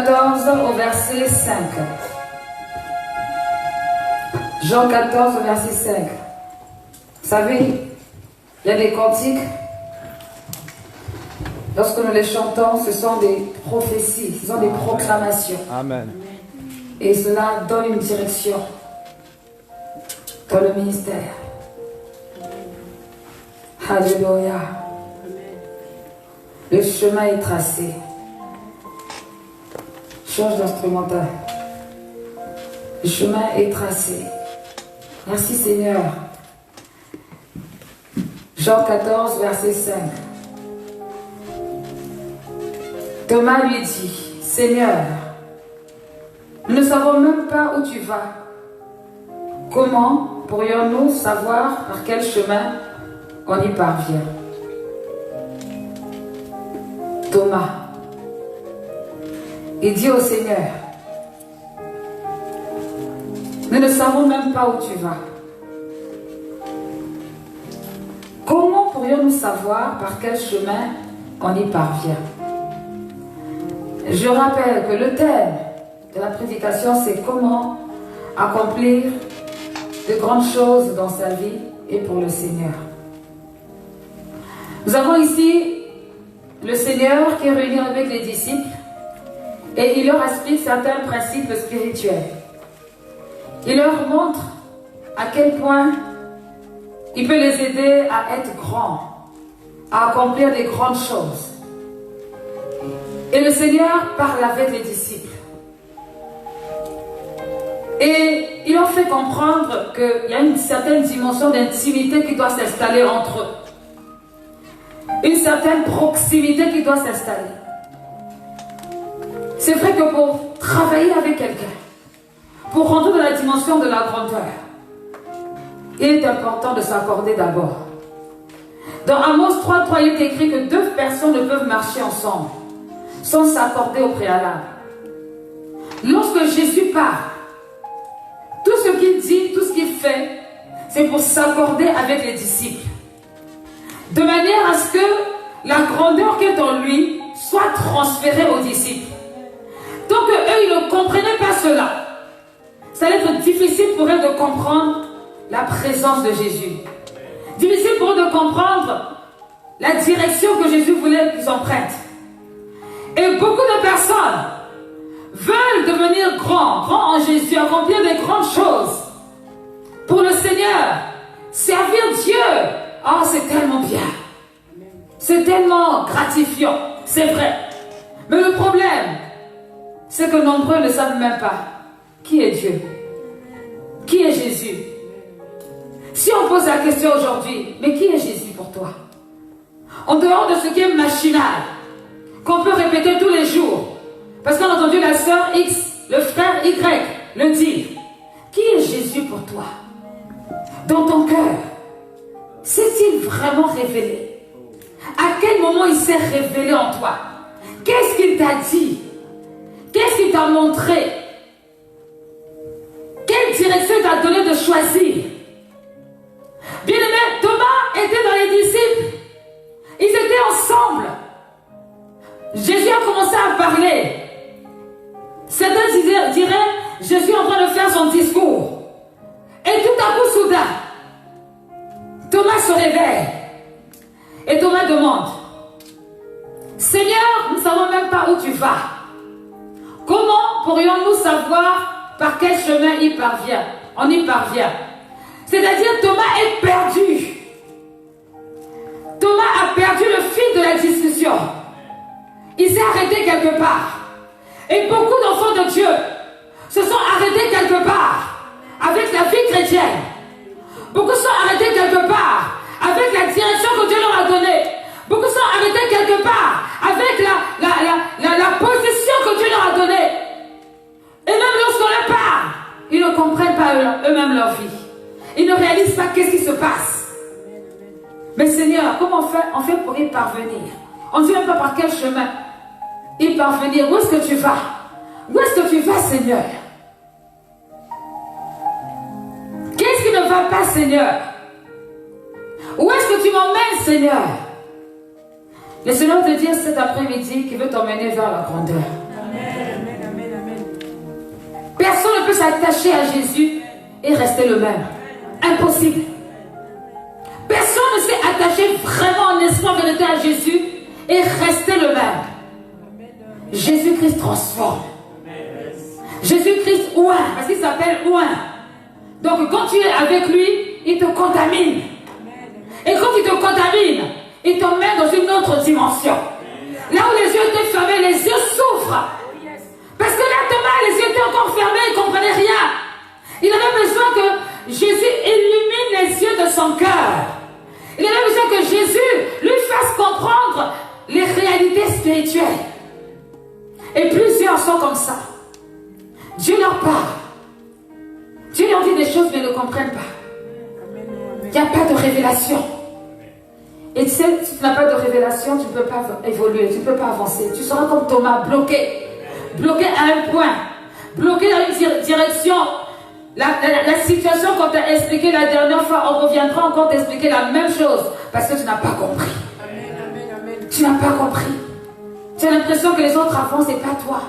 14 au verset 5. Jean 14 au verset 5. Vous savez, il y a des cantiques. Lorsque nous les chantons, ce sont des prophéties, ce sont des proclamations. Amen. Et cela donne une direction dans le ministère. Alléluia. Le chemin est tracé. Change d'instrumental. Le chemin est tracé. Merci Seigneur. Jean 14, verset 5. Thomas lui dit, Seigneur, nous ne savons même pas où tu vas. Comment pourrions-nous savoir par quel chemin on y parvient? Thomas, il dit au Seigneur, nous ne savons même pas où tu vas. Comment pourrions-nous savoir par quel chemin on y parvient? Je rappelle que le thème de la prédication, c'est comment accomplir de grandes choses dans sa vie et pour le Seigneur. Nous avons ici le Seigneur qui est réuni avec les disciples et il leur explique certains principes spirituels. Il leur montre à quel point il peut les aider à être grands, à accomplir des grandes choses. Et le Seigneur parle avec les disciples. Et il leur fait comprendre qu'il y a une certaine dimension d'intimité qui doit s'installer entre eux. Une certaine proximité qui doit s'installer. C'est vrai que pour travailler avec quelqu'un, pour rentrer dans la dimension de la grandeur, il est important de s'accorder d'abord. Dans Amos 3:3, il est écrit que 2 personnes ne peuvent marcher ensemble sans s'accorder au préalable. Lorsque Jésus parle, tout ce qu'il dit, tout ce qu'il fait, c'est pour s'accorder avec les disciples. De manière à ce que la grandeur qui est en lui soit transférée aux disciples. Donc eux, ils ne comprenaient pas cela. Ça allait être difficile pour eux de comprendre la présence de Jésus. Difficile pour eux de comprendre la direction que Jésus voulait qu'ils empruntent. Et beaucoup de personnes veulent devenir grands en Jésus, accomplir des grandes choses pour le Seigneur, servir Dieu. Oh, c'est tellement bien. C'est tellement gratifiant, c'est vrai. Mais le problème, c'est que nombreux ne savent même pas qui est Dieu, qui est Jésus. Si on pose la question aujourd'hui, mais qui est Jésus pour toi? En dehors de ce qui est machinal, qu'on peut répéter tous les jours, parce qu'on a entendu la sœur X, le frère Y le dire. Qui est Jésus pour toi? Dans ton cœur, s'est-il vraiment révélé? À quel moment il s'est révélé en toi? Qu'est-ce qu'il t'a dit? Qu'est-ce qu'il t'a montré? Quelle direction il t'a donné de choisir? Bien-aimé, Thomas était dans les disciples. Ils étaient ensemble. Jésus a commencé à parler. Certains diraient, Jésus est en train de faire son discours. Et tout à coup, soudain, Thomas se réveille. Et Thomas demande, Seigneur, nous ne savons même pas où tu vas. Comment pourrions-nous savoir par quel chemin on y parvient? C'est-à-dire, Thomas est perdu. Thomas a perdu le fil de la discussion. Il s'est arrêté quelque part. Et beaucoup d'enfants de Dieu se sont arrêtés quelque part avec la vie chrétienne. Beaucoup sont arrêtés quelque part avec la direction que Dieu leur a donnée. Beaucoup sont arrêtés quelque part avec la position que Dieu leur a donnée. Et même lorsqu'on leur parle, ils ne comprennent pas eux-mêmes leur vie. Ils ne réalisent pas qu'est-ce qui se passe. Mais Seigneur, comment on fait pour y parvenir? On ne sait même pas par quel chemin y parvenir. Où est-ce que tu vas? Où est-ce que tu vas, Seigneur? Qu'est-ce qui ne va pas, Seigneur? Où est-ce que tu m'emmènes, Seigneur? Le Seigneur te dit cet après-midi qu'il veut t'emmener vers la grandeur. Amen. s'attacher à Jésus et rester le même. Impossible. Personne ne s'est attaché vraiment en esprit en vérité à Jésus et rester le même. Jésus-Christ transforme. Jésus-Christ ouin, parce qu'il s'appelle ouin. Donc quand tu es avec lui, il te contamine. Et quand il te contamine, il t'emmène dans une autre dimension. Là où les yeux étaient fermés, les yeux s'ouvrent. Parce que là, Thomas, les yeux étaient encore fermés, il ne comprenait rien. Il avait besoin que Jésus illumine les yeux de son cœur. Il avait besoin que Jésus lui fasse comprendre les réalités spirituelles. Et plusieurs sont comme ça. Dieu leur parle. Dieu leur dit des choses, mais ils ne comprennent pas. Il n'y a pas de révélation. Et tu sais, si tu n'as pas de révélation, tu ne peux pas évoluer, tu ne peux pas avancer. Tu seras comme Thomas, bloqué. Bloqué à un point. Bloqué dans une direction. La situation qu'on t'a expliqué la dernière fois, on reviendra encore t'expliquer la même chose. Parce que tu n'as pas compris. Tu n'as pas compris. Tu as l'impression que les autres avancent et pas toi.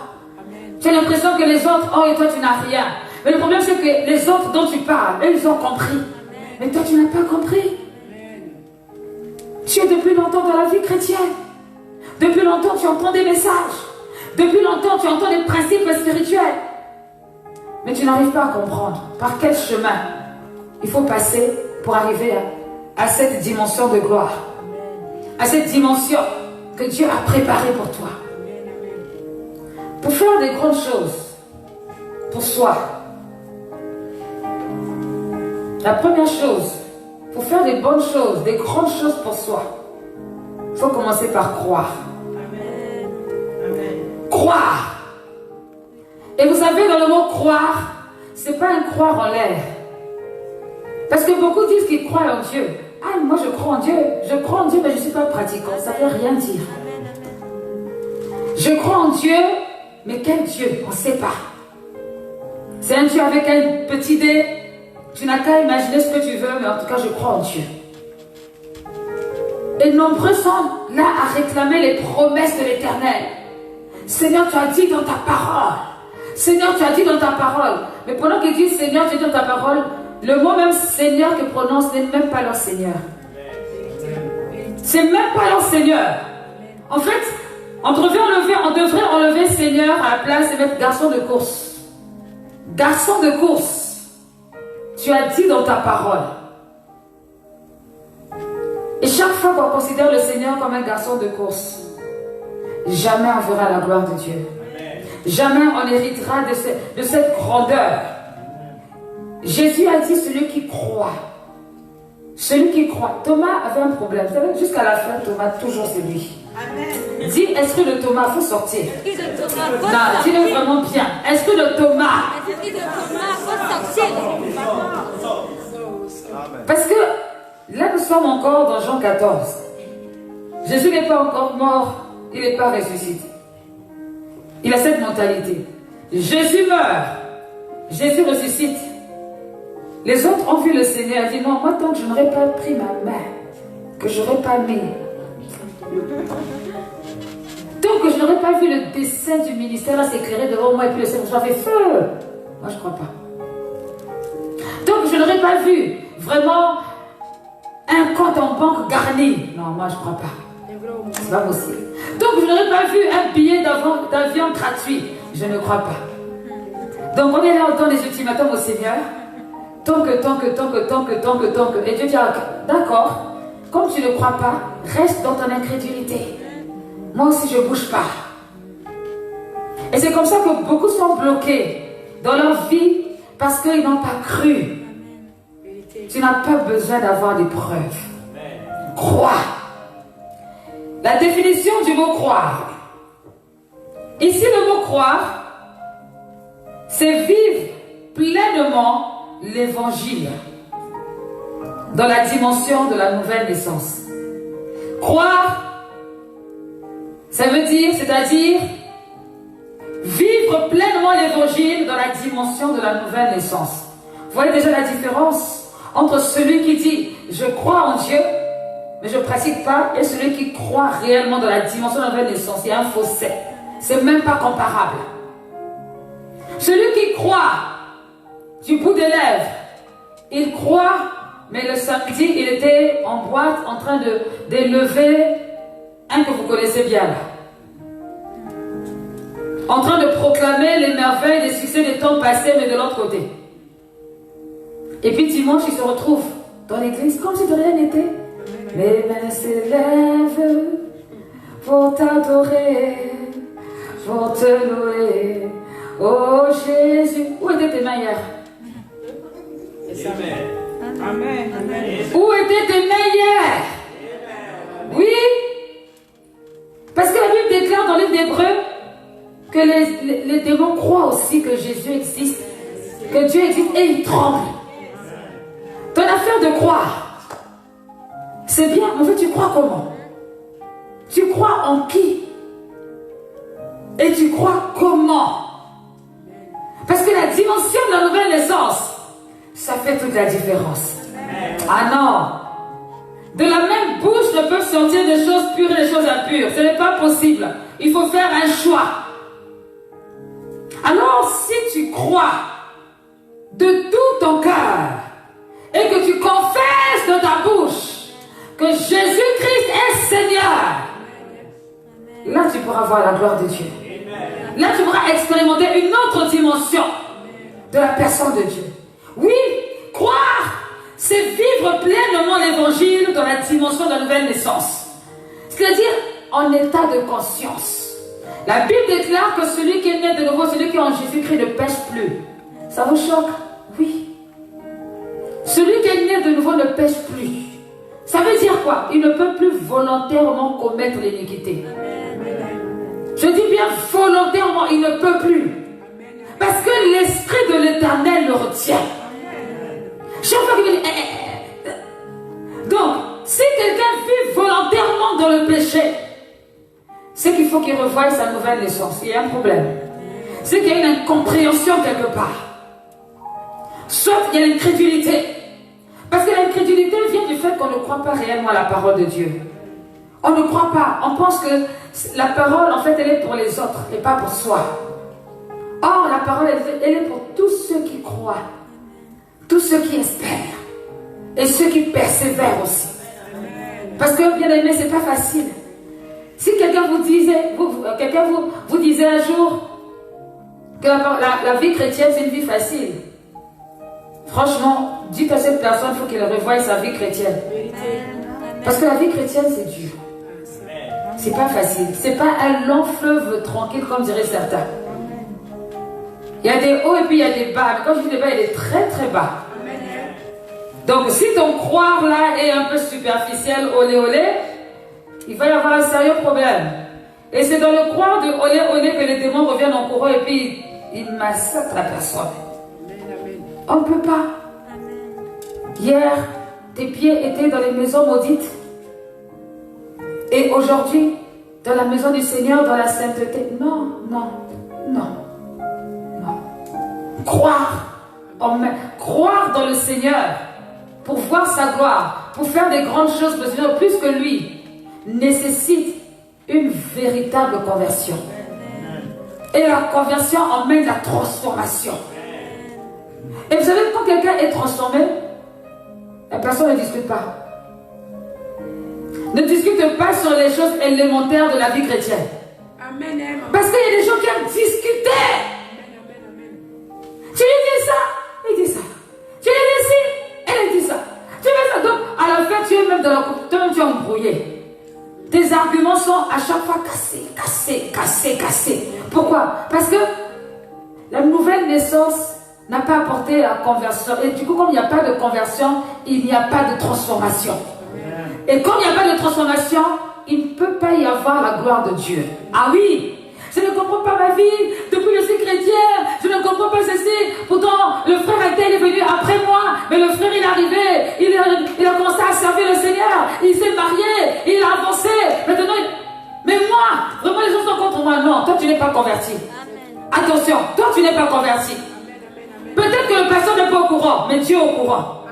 Tu as l'impression que les autres, oh et toi tu n'as rien. Mais le problème c'est que les autres dont tu parles, eux ils ont compris. Mais toi tu n'as pas compris. Tu es depuis longtemps dans la vie chrétienne. Depuis longtemps tu entends des messages. Depuis longtemps tu entends des principes spirituels. Mais tu n'arrives pas à comprendre par quel chemin il faut passer pour arriver à cette dimension de gloire. À cette dimension que Dieu a préparée pour toi. Pour faire des grandes choses pour soi. La première chose, pour faire des bonnes choses, des grandes choses pour soi, il faut commencer par croire. Croire. Et vous savez, dans le mot croire, ce n'est pas un croire en l'air. Parce que beaucoup disent qu'ils croient en Dieu. Ah, moi je crois en Dieu. Je crois en Dieu, mais je ne suis pas pratiquant. Ça ne veut rien dire. Je crois en Dieu, mais quel Dieu? On ne sait pas. C'est un Dieu avec un petit dé. Tu n'as qu'à imaginer ce que tu veux, mais en tout cas, je crois en Dieu. Et nombreux sont là à réclamer les promesses de l'Éternel. Seigneur, tu as dit dans ta parole. Seigneur, tu as dit dans ta parole. Mais pendant qu'ils disent Seigneur, tu as dit dans ta parole, le mot même Seigneur que prononcent n'est même pas leur Seigneur. C'est même pas leur Seigneur. En fait, on devrait enlever Seigneur à la place et mettre garçon de course. Garçon de course. Tu as dit dans ta parole. Et chaque fois qu'on considère le Seigneur comme un garçon de course, jamais on verra la gloire de Dieu. Jamais on héritera de cette grandeur. Jésus a dit celui qui croit. Celui qui croit. Thomas avait un problème. Vous savez, jusqu'à la fin, Thomas, toujours c'est lui. Amen. Dis, esprit de Thomas, il faut sortir. Non, dis-le vraiment bien. Esprit de Thomas. Esprit de Thomas, faut sortir. Parce que là, nous sommes encore dans Jean 14. Jésus n'est pas encore mort. Il n'est pas ressuscité. Il a cette mentalité. Jésus meurt. Jésus ressuscite. Les autres ont vu le Seigneur et dit non, moi tant que je n'aurais pas pris ma main, que je n'aurais pas mis, tant que je n'aurais pas vu le dessein du ministère s'éclairer devant moi et puis le Seigneur soit fait feu, moi je ne crois pas. Tant que je n'aurais pas vu vraiment un compte en banque garni, non, moi je ne crois pas. C'est pas possible. Tant que je n'aurais pas vu un billet d'avion gratuit, je ne crois pas. Donc on est là au temps des ultimatums au Seigneur. Tant que. Et Dieu dit, d'accord, comme tu ne crois pas, reste dans ton incrédulité. Moi aussi, je ne bouge pas. Et c'est comme ça que beaucoup sont bloqués dans leur vie parce qu'ils n'ont pas cru. Tu n'as pas besoin d'avoir des preuves. Crois. La définition du mot croire. Ici, le mot croire, c'est vivre pleinement l'évangile dans la dimension de la nouvelle naissance. Croire, ça veut dire, c'est-à-dire vivre pleinement l'évangile dans la dimension de la nouvelle naissance. Vous voyez déjà la différence entre celui qui dit je crois en Dieu mais je ne pratique pas et celui qui croit réellement dans la dimension de la nouvelle naissance. Il y a un fossé. C'est même pas comparable. Celui qui croit du bout des lèvres. Il croit, mais le samedi, il était en boîte en train d'élever un que vous connaissez bien là. En train de proclamer les merveilles des succès des temps passés, mais de l'autre côté. Et puis dimanche, il se retrouve dans l'église comme si de rien n'était. Les mains s'élèvent pour t'adorer, pour te louer. Oh Jésus. Où étaient tes mains hier? Amen. Amen. Où étaient tes mains hier? Oui. Parce que la Bible déclare dans le livre d'Hébreux que les démons croient aussi que Jésus existe, que Dieu existe et ils tremblent. Ton affaire de croire, c'est bien, mais en fait tu crois comment? Tu crois en qui? Et tu crois comment? Parce que la dimension de la nouvelle naissance, ça fait toute la différence. Ah non! De la même bouche ne peuvent sortir des choses pures et des choses impures. Ce n'est pas possible. Il faut faire un choix. Alors, si tu crois de tout ton cœur et que tu confesses de ta bouche que Jésus-Christ est Seigneur, là tu pourras voir la gloire de Dieu. Là tu pourras expérimenter une autre dimension de la personne de Dieu. Oui, croire, c'est vivre pleinement l'évangile dans la dimension de la nouvelle naissance. C'est-à-dire en état de conscience. La Bible déclare que celui qui est né de nouveau, celui qui est en Jésus-Christ ne pêche plus. Ça vous choque? Oui. Celui qui est né de nouveau ne pêche plus. Ça veut dire quoi? Il ne peut plus volontairement commettre l'iniquité. Je dis bien volontairement, il ne peut plus. Parce que l'Esprit de l'Éternel le retient. Chaque fois qu'il dit... Donc, si quelqu'un vit volontairement dans le péché, c'est qu'il faut qu'il revoie sa nouvelle naissance. Il y a un problème. C'est qu'il y a une incompréhension quelque part. Soit il y a l'incrédulité. Parce que l'incrédulité vient du fait qu'on ne croit pas réellement à la parole de Dieu. On ne croit pas. On pense que la parole, en fait, elle est pour les autres et pas pour soi. Or, la parole, elle est pour tous ceux qui croient, tous ceux qui espèrent et ceux qui persévèrent aussi. Parce que, bien aimé, c'est pas facile. Si quelqu'un vous disait, vous disait un jour que la vie chrétienne, c'est une vie facile, franchement, dites à cette personne, il faut qu'elle revoie sa vie chrétienne. Parce que la vie chrétienne, c'est dur. C'est pas facile. C'est pas un long fleuve tranquille, comme diraient certains. Il y a des hauts et puis il y a des bas. Mais quand je dis des bas, il y a des très très bas. Donc, si ton croire là est un peu superficiel, olé olé, il va y avoir un sérieux problème. Et c'est dans le croire de olé olé que les démons reviennent en courant et puis ils massacrent la personne. On ne peut pas. Hier, tes pieds étaient dans les maisons maudites. Et aujourd'hui, dans la maison du Seigneur, dans la sainteté. Non, non, non, non. Croire dans le Seigneur pour voir sa gloire, pour faire des grandes choses pour le Seigneur plus que lui, nécessite une véritable conversion. Et la conversion emmène la transformation. Et vous savez, quand quelqu'un est transformé, la personne ne discute pas. Ne discute pas sur les choses élémentaires de la vie chrétienne. Amen. Parce qu'il y a des gens qui aiment discuter. Tu lui dis ça, il dit ça. Tu lui dis ci, elle dit ça. Tu fais ça. Donc, à la fin, tu es même dans la coupe, toi-même tu es embrouillé. Tes arguments sont à chaque fois cassés. Pourquoi? Parce que la nouvelle naissance n'a pas apporté la conversion. Et du coup, comme il n'y a pas de conversion, il n'y a pas de transformation. Et comme il n'y a pas de transformation, il ne peut pas y avoir la gloire de Dieu. Ah oui, je ne comprends pas ma vie, depuis que je suis chrétienne, je ne comprends pas ceci. Pourtant, le frère était venu après moi, mais le frère il est arrivé, il a commencé à servir le Seigneur, il s'est marié, il a avancé. Maintenant, mais moi, vraiment les gens sont contre moi. Non, toi tu n'es pas converti. Attention, toi tu n'es pas converti. Peut-être que le pasteur n'est pas au courant, mais Dieu est au courant.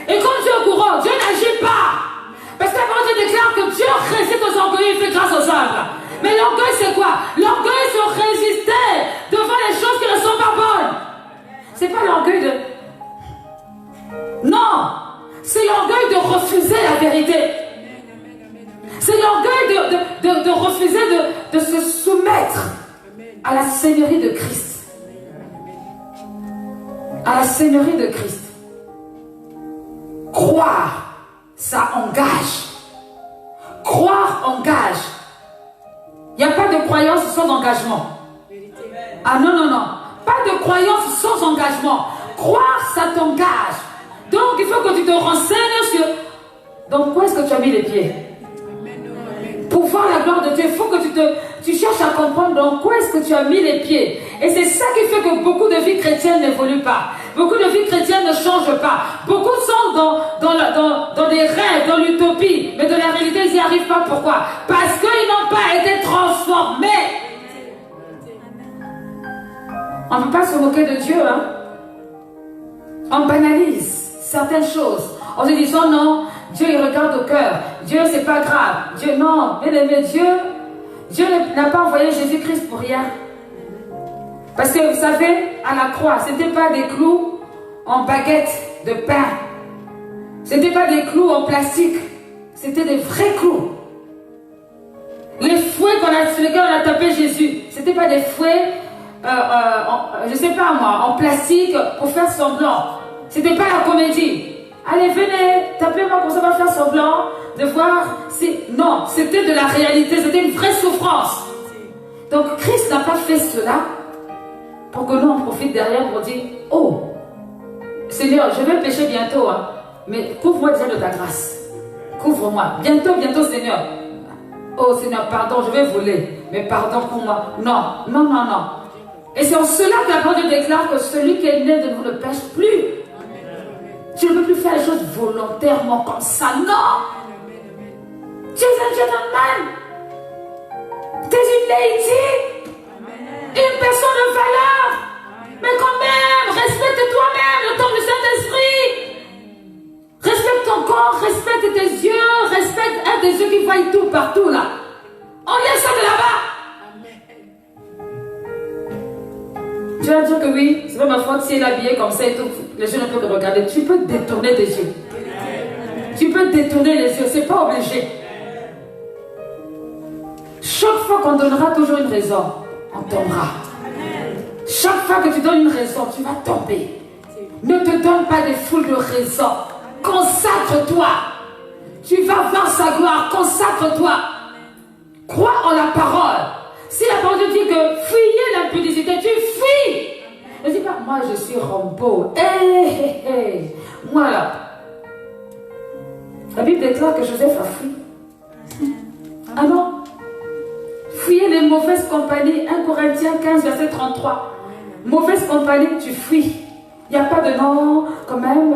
Et comme Dieu est au courant, Dieu n'agit pas. Parce que la parole déclare que Dieu résiste aux orgueilleux, il fait grâce aux humbles. Mais l'orgueil c'est quoi? L'orgueil c'est résister devant les choses qui ne sont pas bonnes. C'est pas l'orgueil de seigneurie de Christ. À la seigneurie de Christ. Croire, ça engage. Croire engage. Il n'y a pas de croyance sans engagement. Ah non, non, non. Pas de croyance sans engagement. Croire, ça t'engage. Donc, il faut que tu te renseignes sur... Donc, où est-ce que tu as mis les pieds? Pour voir la gloire de Dieu, il faut que tu cherches à comprendre dans quoi est-ce que tu as mis les pieds. Et c'est ça qui fait que beaucoup de vies chrétiennes n'évoluent pas. Beaucoup de vies chrétiennes ne changent pas. Beaucoup sont dans des rêves, dans l'utopie. Mais dans la réalité, ils n'y arrivent pas. Pourquoi? Parce qu'ils n'ont pas été transformés. On ne peut pas se moquer de Dieu. Hein? On banalise certaines choses. En se disant non, Dieu il regarde au cœur. Dieu c'est pas grave. Dieu non, bien aimé Dieu n'a pas envoyé Jésus-Christ pour rien. Parce que vous savez, à la croix, ce n'était pas des clous en baguette de pain. Ce n'était pas des clous en plastique. C'était des vrais clous. Les fouets sur lesquels on a tapé Jésus, ce n'était pas des fouets, je ne sais pas moi, en plastique pour faire semblant. Ce n'était pas la comédie. Allez, venez, tapez-moi comme ça, on va faire semblant de voir. Non, c'était de la réalité, c'était une vraie souffrance. Donc Christ n'a pas fait cela pour que nous on profite derrière pour dire, oh, Seigneur, je vais pécher bientôt, hein, mais couvre-moi déjà de ta grâce. Couvre-moi. Bientôt, bientôt, Seigneur. Oh Seigneur, pardon, je vais voler, mais pardon pour moi. Non, non, non, non. Et c'est en cela que la parole de Dieu déclare que celui qui est né de vous ne pêche plus. Tu ne peux plus faire les choses volontairement comme ça, non. Tu es un gentleman. Tu es une lady. Une personne de valeur. Mais quand même, respecte toi-même le temps du Saint-Esprit. Respecte ton corps, respecte tes yeux, respecte un des yeux qui voient tout partout là. Enlève ça de là-bas. Tu vas dire que oui, c'est pas ma faute si elle est habillée comme ça et tout. Les gens ne peuvent te regarder. Tu peux détourner tes yeux. Tu peux détourner les yeux, c'est pas obligé. Chaque fois qu'on donnera toujours une raison, on tombera. Chaque fois que tu donnes une raison, tu vas tomber. Ne te donne pas des foules de raisons. Consacre-toi. Tu vas voir sa gloire. Consacre-toi. Crois en la parole. Si la parole te dit que fuyez l'impudicité, tu fuis. Ne dis pas, moi je suis Rambo. Moi là. La Bible déclare que Joseph a fui. Ah non. Fuyez les mauvaises compagnies. 1 Corinthiens 15, verset 33. Mauvaise compagnie, tu fuis. Il n'y a pas de non, quand même,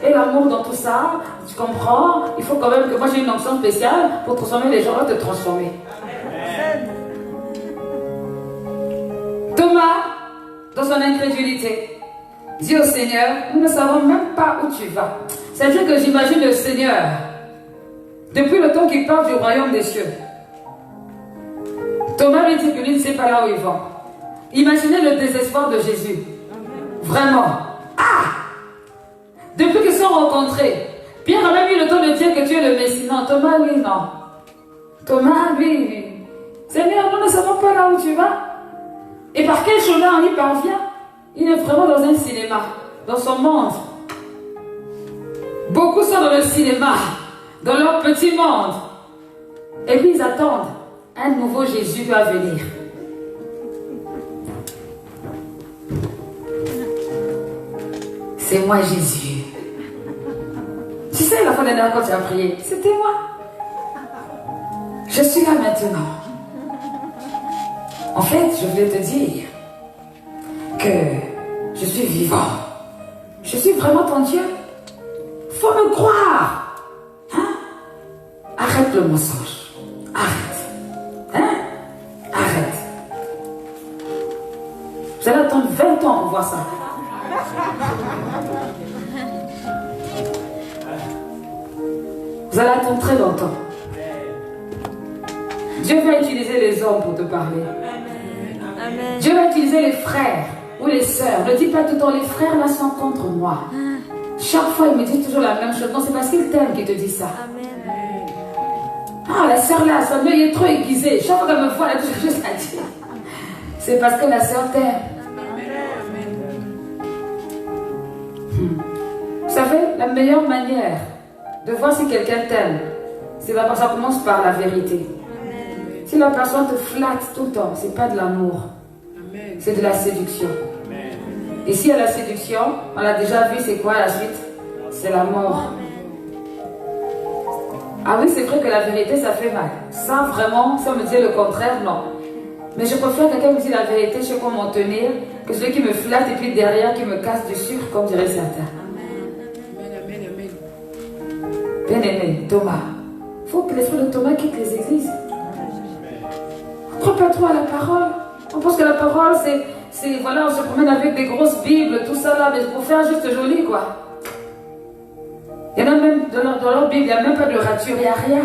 et l'amour dans tout ça, tu comprends? Il faut quand même que moi j'ai une onction spéciale pour transformer les gens, te transformer. Thomas, dans son incrédulité, dit au Seigneur, nous ne savons même pas où tu vas. C'est-à-dire que j'imagine le Seigneur, depuis le temps qu'il parle du royaume des cieux. Thomas lui dit que lui ne sait pas là où il va. Imaginez le désespoir de Jésus. Vraiment. Ah! Depuis qu'ils se sont rencontrés, Pierre a même eu le temps de dire que tu es le Messie. Non, Thomas, lui, non. Thomas, lui. Seigneur, nous ne savons pas là où tu vas. Et par quel chemin on y parvient? Il est vraiment dans un cinéma, dans son monde. Beaucoup sont dans le cinéma, dans leur petit monde. Et puis ils attendent. Un nouveau Jésus doit venir. C'est moi Jésus. Tu sais, la fois dernière quand tu as prié, c'était moi. Je suis là maintenant. En fait, je voulais te dire que je suis vivant. Je suis vraiment ton Dieu. Faut me croire. Hein? Arrête le mensonge. Arrête. Hein? Arrête. Vous allez attendre 20 ans pour voir ça. Vous allez attendre très longtemps. Dieu va utiliser les hommes pour te parler. Amen. Dieu va utiliser les frères ou les sœurs. Ne dis pas tout le temps, les frères là sont contre moi. Chaque fois, il me dit toujours la même chose. Non, c'est parce qu'il t'aime qu'il te dit ça. Amen. Ah, la sœur là, son œil est trop aiguisé. Chaque fois qu'elle me voit, elle a toujours quelque chose à dire. c'est parce que la sœur t'aime. Vous savez, la meilleure manière de voir si quelqu'un t'aime, c'est d'abord, ça commence par la vérité. Si la personne te flatte tout le temps, c'est pas de l'amour, c'est de la séduction. Et si à la séduction, on l'a déjà vu, c'est quoi la suite? C'est la mort. Ah oui, c'est vrai que la vérité, ça fait mal. Ça, vraiment, ça me dit le contraire, non. Mais je préfère quelqu'un qui me dit la vérité, je sais comment tenir, que celui qui me flatte et puis derrière qui me casse du sucre, comme dirait certains. Bien-aimé, Thomas, il faut que l'esprit de Thomas quitte les églises. On ne croit pas trop à la parole. On pense que la parole, c'est voilà, on se promène avec des grosses bibles, tout ça là, mais pour faire juste joli, quoi. Il y en a même, dans leur Bible, il n'y a même pas de rature, il n'y a rien.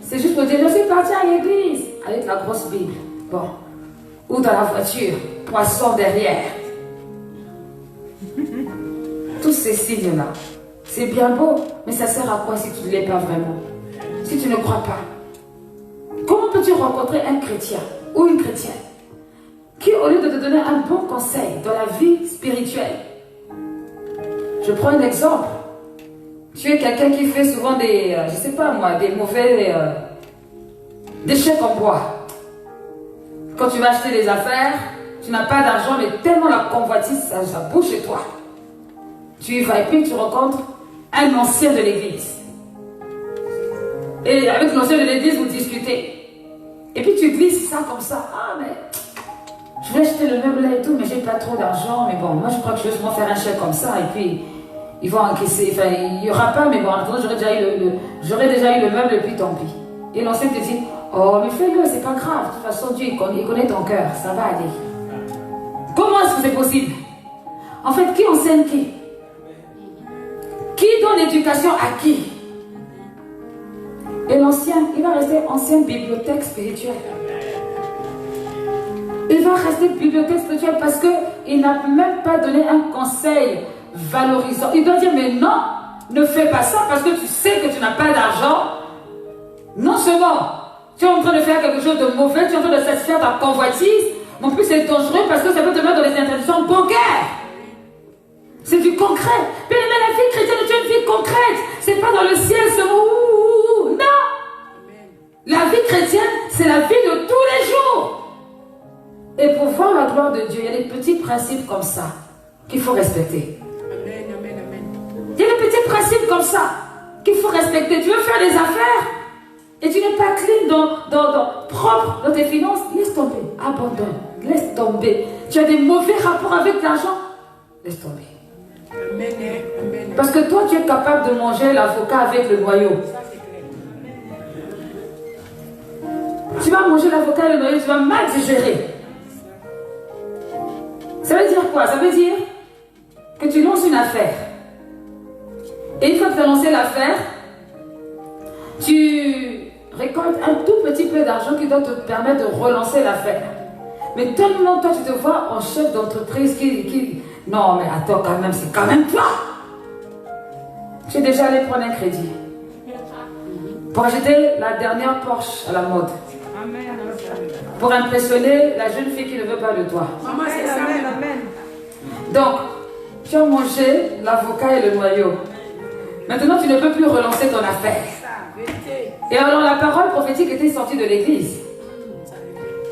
C'est juste pour dire, je suis parti à l'église, avec la grosse Bible. Bon. Ou dans la voiture, poisson derrière. Tous ces signes-là. C'est bien beau, mais ça sert à quoi si tu ne l'es pas vraiment? Si tu ne crois pas? Comment peux-tu rencontrer un chrétien ou une chrétienne qui, au lieu de te donner un bon conseil dans la vie spirituelle, je prends un exemple. Tu es quelqu'un qui fait souvent des, je sais pas moi, des mauvais déchets en bois. Quand tu vas acheter des affaires, tu n'as pas d'argent, mais tellement la convoitise, ça bouge chez toi. Tu y vas et puis tu rencontres un ancien de l'église. Et avec l'ancien de l'église, vous discutez. Et puis tu glisses ça comme ça. Ah, mais je vais acheter le meuble là et tout, mais j'ai pas trop d'argent. Mais bon, moi je crois que je vais justement faire un chèque comme ça. Et puis ils vont encaisser. Enfin, il n'y aura pas, mais bon, en attendant, j'aurais déjà eu le meuble et puis tant pis. Et l'ancien te dit, oh, mais fais-le, c'est pas grave. De toute façon, Dieu, il connaît ton cœur. Ça va aller. Comment est-ce que c'est possible? En fait, qui enseigne qui? Qui donne l'éducation à qui? Et l'ancien, il va rester ancienne bibliothèque spirituelle. Il va rester bibliothèque spirituelle parce qu'il n'a même pas donné un conseil valorisant. Il doit dire, mais non, ne fais pas ça parce que tu sais que tu n'as pas d'argent. Non seulement tu es en train de faire quelque chose de mauvais, tu es en train de satisfaire ta convoitise, mais en plus c'est dangereux parce que ça peut te mettre dans les interdictions bancaires. C'est du concret. Mais la vie chrétienne est une vie concrète. C'est pas dans le ciel, c'est ouh. Non. La vie chrétienne, c'est la vie de tous les jours. Et pour voir la gloire de Dieu, il y a des petits principes comme ça qu'il faut respecter. Il y a des petits principes comme ça qu'il faut respecter. Tu veux faire des affaires et tu n'es pas clean propre dans tes finances, laisse tomber, abandonne, laisse tomber. Tu as des mauvais rapports avec l'argent, laisse tomber. Parce que toi, tu es capable de manger l'avocat avec le noyau. Tu vas manger l'avocat et le noyau, tu vas mal digérer. Ça veut dire quoi? Ça veut dire que tu lances une affaire. Et une fois que tu as lancé l'affaire, tu récoltes un tout petit peu d'argent qui doit te permettre de relancer l'affaire. Mais tellement toi, tu te vois en chef d'entreprise qui... Non, mais attends, quand même, c'est quand même toi. Tu es déjà allé prendre un crédit pour acheter la dernière Porsche à la mode. Pour impressionner la jeune fille qui ne veut pas de toi. Donc, tu as mangé l'avocat et le noyau. Maintenant, tu ne peux plus relancer ton affaire. Et alors, la parole prophétique était sortie de l'église.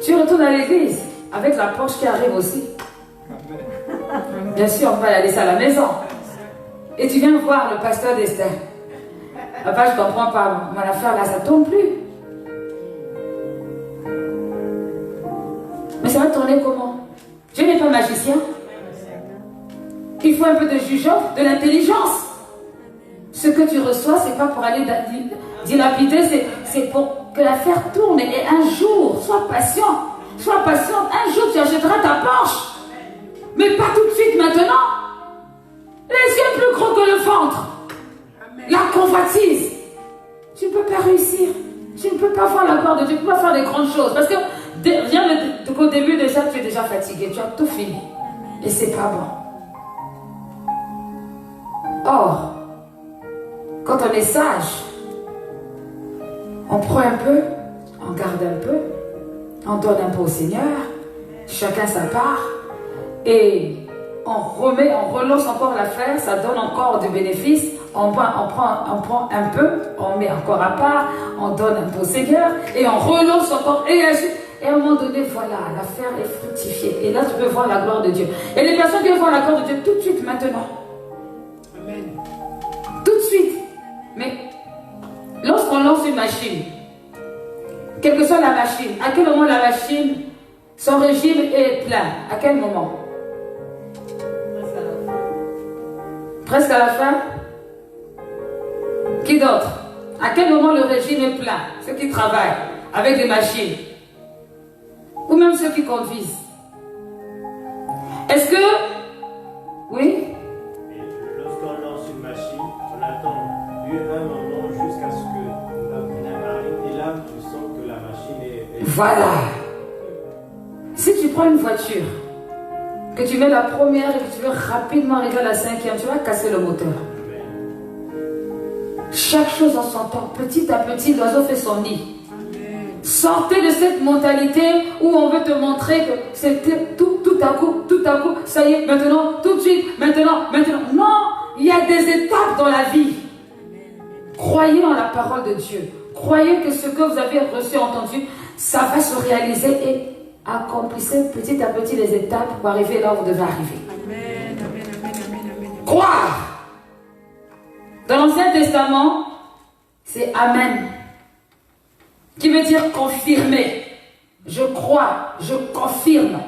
Tu retournes à l'église avec la Porsche qui arrive aussi. Bien sûr, on va aller ça à la maison. Et tu viens voir le pasteur d'Esther. Papa, je ne comprends pas. Mon affaire là, ça ne tombe plus. Mais ça va tourner comment? Dieu n'est pas magicien. Il faut un peu de jugeance, de l'intelligence. Ce que tu reçois, ce n'est pas pour aller dilapider, c'est pour que l'affaire tourne. Et un jour, sois patient. Sois patiente. Un jour, tu achèteras ta Porsche. Mais pas tout de suite maintenant. Les yeux plus gros que le ventre. La convoitise. Tu ne peux pas réussir. Tu ne peux pas voir la gloire de Dieu. Tu ne peux pas faire des grandes choses. Parce que rien qu'au début déjà, tu es déjà fatigué. Tu as tout fini. Et c'est pas bon. Or, quand on est sage, on prend un peu, on garde un peu, on donne un peu au Seigneur. chacun sa part, et on remet, on relance encore l'affaire, ça donne encore du bénéfice, on prend un peu, on met encore à part, on donne un peu au Seigneur, et on relance encore, et ainsi. Et à un moment donné, voilà, l'affaire est fructifiée. Et là, tu peux voir la gloire de Dieu. Et les personnes qui veulent voir la gloire de Dieu tout de suite, maintenant. Amen. Tout de suite. Mais lorsqu'on lance une machine, quelle que soit la machine, à quel moment la machine, son régime est plein? À quel moment? Presque à la fin. Qui d'autre? À quel moment le régime est plein? Ceux qui travaillent avec des machines. Ou même ceux qui conduisent. Est-ce que... Oui? Lorsqu'on lance une machine, on attend un moment jusqu'à ce que la lumière arrive. Et là, tu sens que la machine est... Voilà. Si tu prends une voiture, que tu mets la première et que tu veux rapidement arriver à la cinquième, tu vas casser le moteur. Chaque chose en son temps. Petit à petit, l'oiseau fait son nid. Sortez de cette mentalité où on veut te montrer que c'était tout à coup, ça y est, maintenant, tout de suite, maintenant. Non, il y a des étapes dans la vie. Croyez en la parole de Dieu. Croyez que ce que vous avez reçu, entendu, ça va se réaliser et accomplissez petit à petit les étapes pour arriver là où vous devez arriver. Amen, amen, amen, amen, amen. Croire. Dans l'Ancien Testament, c'est Amen, qui veut dire confirmer. Je crois, je confirme.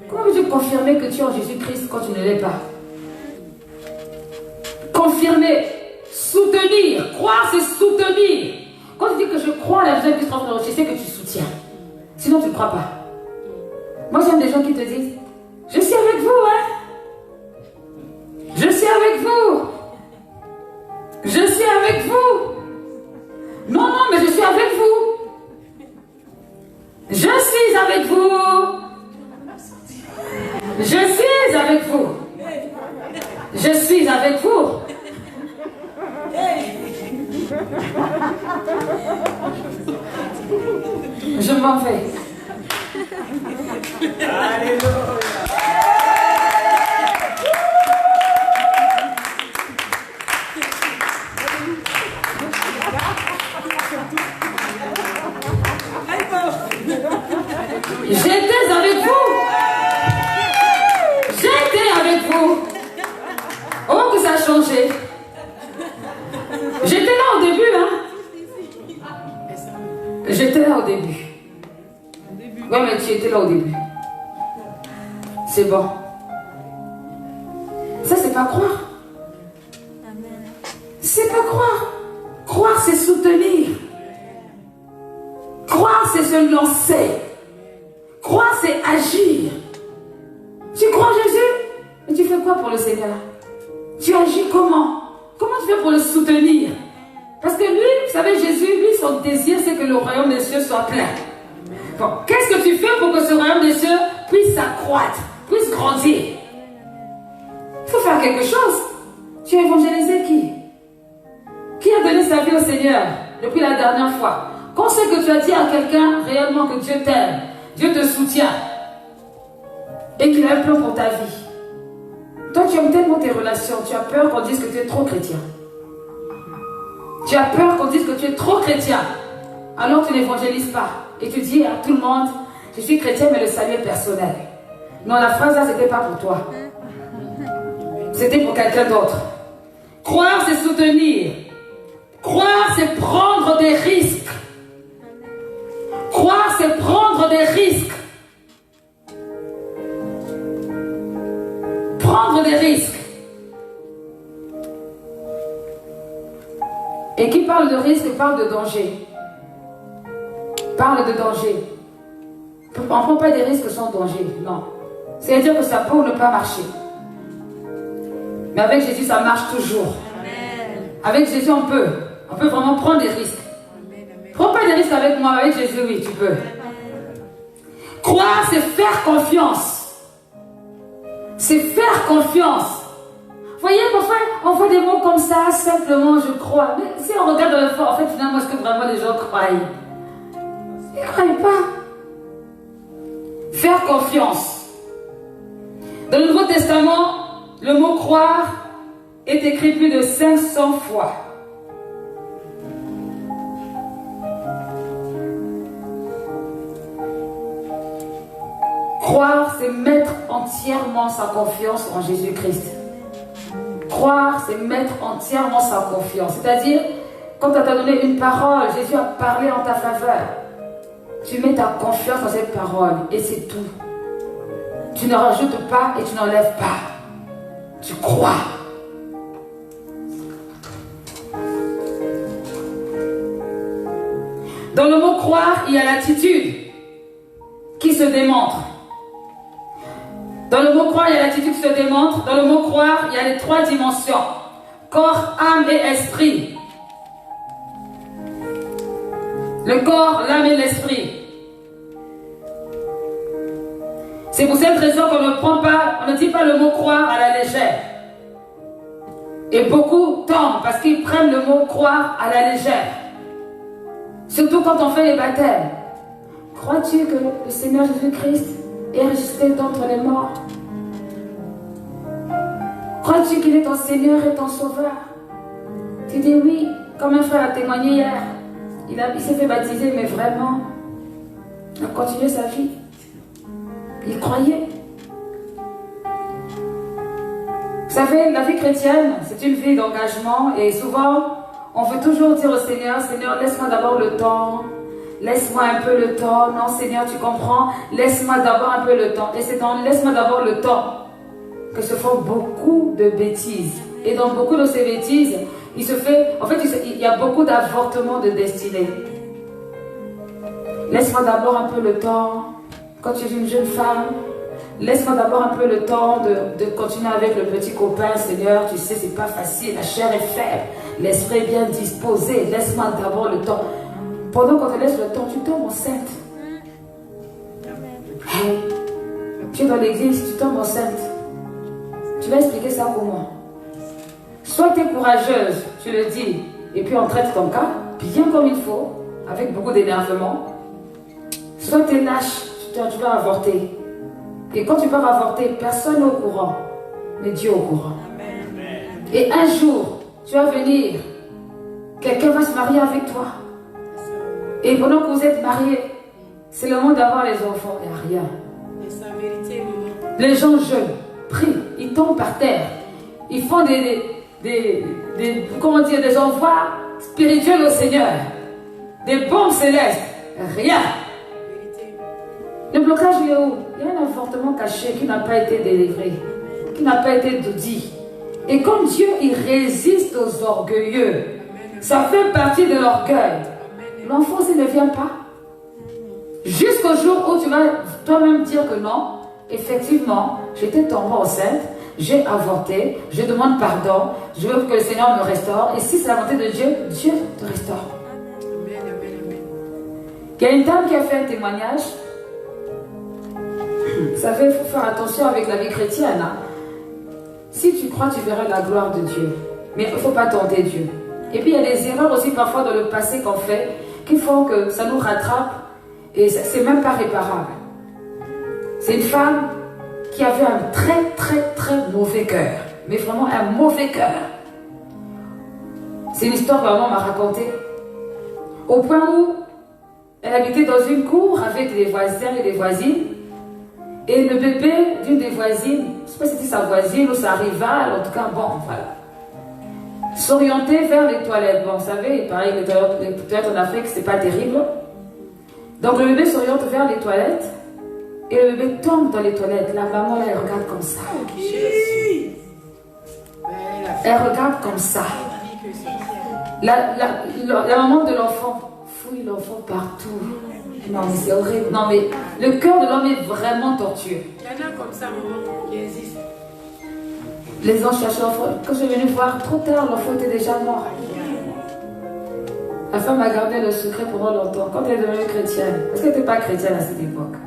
Comment veux-tu confirmer que tu es en Jésus-Christ quand tu ne l'es pas? Confirmer, soutenir. Croire, c'est soutenir. Quand tu dis que je crois en la vie de Christ, c'est que tu soutiens. Sinon, tu ne crois pas. Moi, j'aime des gens qui te disent, je suis avec vous, hein. Je suis avec vous. Je suis avec vous. Non, mais je suis avec vous. Je suis avec vous. Je suis avec vous. Je suis avec vous. Je m'en vais. Alléluia. J'étais avec vous. J'étais avec vous. Oh, que ça a changé. J'étais là au début, hein. J'étais là au début. Oui, mais tu étais là au début. C'est bon. Ça, c'est pas croire. C'est pas croire. Croire, c'est soutenir. Croire, c'est se lancer. Croire, c'est agir. Tu crois en Jésus? Mais tu fais quoi pour le Seigneur? Tu agis comment? Comment tu fais pour le soutenir? Parce que lui, vous savez, Jésus, lui, son désir, c'est que le royaume des cieux soit plein. Bon, qu'est-ce que tu fais pour que ce royaume des cieux puisse s'accroître, puisse grandir? Il faut faire quelque chose. Tu as évangélisé qui? Qui a donné sa vie au Seigneur depuis la dernière fois? Quand c'est que tu as dit à quelqu'un réellement que Dieu t'aime, Dieu te soutient et qu'il a un plan pour ta vie? Toi, tu aimes tellement tes relations, tu as peur qu'on dise que tu es trop chrétien. Tu as peur qu'on dise que tu es trop chrétien. Alors tu n'évangélises pas. Et tu dis à tout le monde, je suis chrétien, mais le salut est personnel. Non, la phrase là, c'était pas pour toi. C'était pour quelqu'un d'autre. Croire, c'est soutenir. Croire, c'est prendre des risques. Croire, c'est prendre des risques. Prendre des risques. Et qui parle de risque parle de danger. Parle de danger. On ne prend pas des risques sans danger, non. C'est-à-dire que ça peut ne pas marcher. Mais avec Jésus, ça marche toujours. Amen. Avec Jésus, on peut vraiment prendre des risques. Prends pas des risques avec moi, avec Jésus, oui, tu peux. Croire, c'est faire confiance. C'est faire confiance. Vous voyez, parfois, on voit des mots comme ça, simplement, je crois. Mais si on regarde dans le fond, en fait, finalement, est-ce que vraiment les gens croient? Ils ne croient pas. Faire confiance. Dans le Nouveau Testament, le mot croire est écrit plus de 500 fois. Croire, c'est mettre entièrement sa confiance en Jésus-Christ. Croire, c'est mettre entièrement sa confiance. C'est-à-dire, quand on t'a donné une parole, Jésus a parlé en ta faveur. Tu mets ta confiance dans cette parole et c'est tout. Tu ne rajoutes pas et tu n'enlèves pas. Tu crois. Dans le mot croire, il y a l'attitude qui se démontre. Dans le mot croire, il y a l'attitude qui se démontre. Dans le mot croire, il y a les 3 dimensions. Corps, âme et esprit. Le corps, l'âme et l'esprit. C'est pour cette raison qu'on ne dit pas le mot croire à la légère. Et beaucoup tombent parce qu'ils prennent le mot croire à la légère. Surtout quand on fait les baptêmes. Crois-tu que le Seigneur Jésus-Christ est ressuscité d'entre les morts? Crois-tu qu'il est ton Seigneur et ton Sauveur? Tu dis oui, comme un frère a témoigné hier. Il s'est fait baptiser, mais vraiment, il a continué sa vie. Il croyait. Vous savez, la vie chrétienne, c'est une vie d'engagement et souvent, on veut toujours dire au Seigneur, Seigneur, laisse-moi d'abord le temps. Laisse-moi un peu le temps. Non, Seigneur, tu comprends? Laisse-moi d'abord un peu le temps. Et c'est dans laisse-moi d'abord le temps que se font beaucoup de bêtises. Et dans beaucoup de ces bêtises, il y a beaucoup d'avortements de destinée. Laisse-moi d'abord un peu le temps. Quand tu es une jeune femme, laisse-moi d'abord un peu le temps de continuer avec le petit copain. Seigneur, tu sais, c'est pas facile. La chair est faible. L'esprit est bien disposé. Laisse-moi d'abord le temps. Pendant qu'on te laisse le temps, tu tombes enceinte. Tu es dans l'église, tu tombes enceinte. Tu vas expliquer ça comment? Soit tu es courageuse, tu le dis, et puis on traite ton cas, bien comme il faut, avec beaucoup d'énervement. Soit tu es lâche, tu vas avorter. Et quand tu vas avorter, personne n'est au courant, mais Dieu est au courant. Et un jour, tu vas venir, quelqu'un va se marier avec toi. Et pendant que vous êtes mariés, c'est le moment d'avoir les enfants, il n'y a rien. Les gens jeunes, prient, ils tombent par terre. Ils font des envois spirituels au Seigneur. Des bombes célestes. Rien. Le blocage, il est où? Il y a un avortement caché qui n'a pas été délivré, qui n'a pas été dit. Et comme Dieu, il résiste aux orgueilleux, ça fait partie de l'orgueil. L'enfant, s'il ne vient pas, jusqu'au jour où tu vas toi-même dire que non, effectivement, j'étais tombée enceinte, j'ai avorté, je demande pardon, je veux que le Seigneur me restaure. Et si c'est la volonté de Dieu, Dieu te restaure. Il y a une dame qui a fait un témoignage. Vous savez, il faut faire attention avec la vie chrétienne. Hein? Si tu crois, tu verras la gloire de Dieu. Mais il ne faut pas tenter Dieu. Et puis il y a des erreurs aussi parfois dans le passé qu'on fait, qui font que ça nous rattrape. Et c'est même pas réparable. C'est une femme qui avait un très très très mauvais cœur. Mais vraiment un mauvais cœur. C'est une histoire que maman m'a racontée. Au point où elle habitait dans une cour avec des voisins et des voisines. Et le bébé d'une des voisines, je ne sais pas si c'était sa voisine ou sa rivale, en tout cas, bon, voilà. S'orienter vers les toilettes. Bon, vous savez, pareil, les toilettes en Afrique, c'est pas terrible. Donc le bébé s'oriente vers les toilettes. Et le bébé tombe dans les toilettes. La maman, elle regarde comme ça. Elle regarde comme ça. La maman de l'enfant fouille l'enfant partout. Non, mais c'est horrible. Non, mais le cœur de l'homme est vraiment tortueux. Il y en a comme ça, maman, qui existent. Les anges cherchent l'enfant. Quand je suis venue voir, trop tard, l'enfant était déjà mort. La femme a gardé le secret pendant longtemps. Quand elle est devenue chrétienne, parce qu'elle n'était pas chrétienne à cette époque,